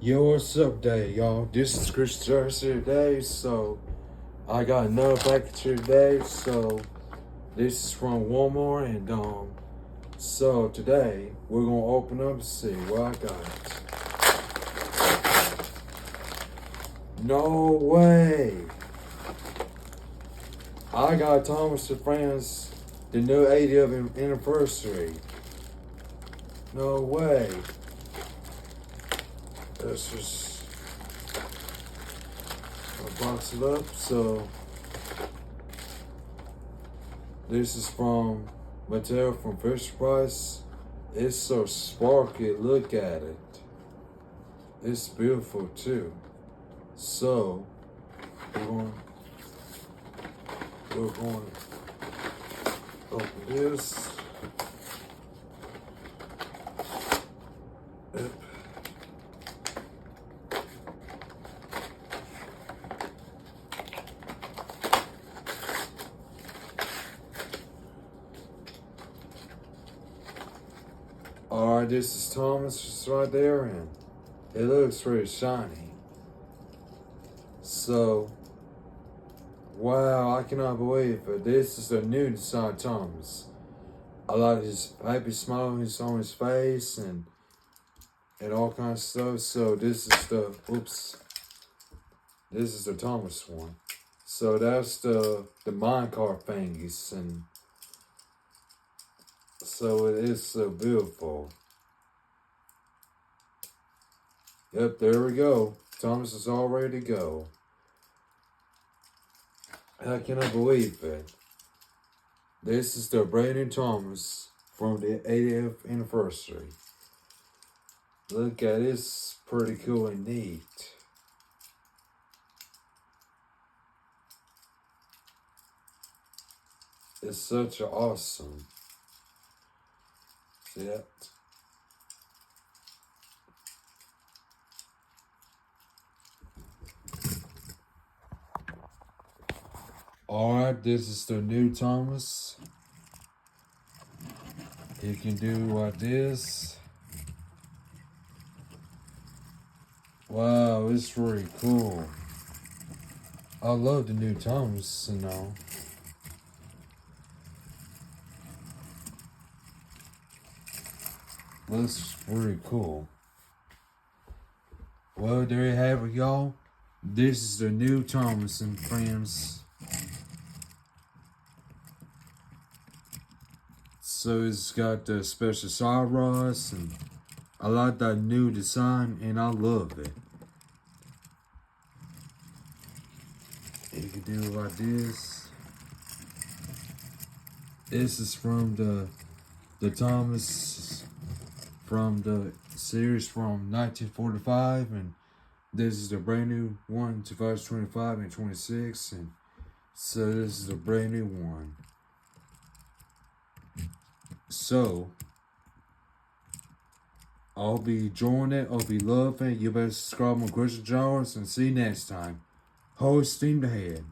Yo, what's up, day, y'all? This is Chris Jersey today, so I got another package here today. So this is from Walmart, and so today we're gonna open up and see what I got. No way! I got Thomas and Friends, the new 80th anniversary. No way! Let's just box it up. So this is from Mattel from Fisher Price. It's so sparkly. Look at it. It's beautiful too. So we're going to open this. Yep. Alright, this is Thomas right there, and it looks very shiny. So, wow, I cannot believe it. This is a new design Thomas. I like his happy smile on his face and all kinds of stuff. So this is the Thomas one. So that's the minecart thingies, and so it is so beautiful. Yep, there we go. Thomas is all ready to go. I cannot believe it. This is the brand new Thomas from the 80th anniversary. Look at it, it's pretty cool and neat. It's such an awesome. See that? Alright, this is the new Thomas. He can do like this. Wow, it's really cool. I love the new Thomas, you know. That's really cool. Well, there you have it, y'all. This is the new Thomas and Friends. So it's got the special side rods, and I like that new design, and I love it. You can do it like this. This is from the Thomas from the series from 1945, and this is the brand new one, 2025 and 26, and so this is the brand new one. So I'll be enjoying it. I'll be loving it. You better subscribe on Christian Jars, and see you next time. Hold steam ahead.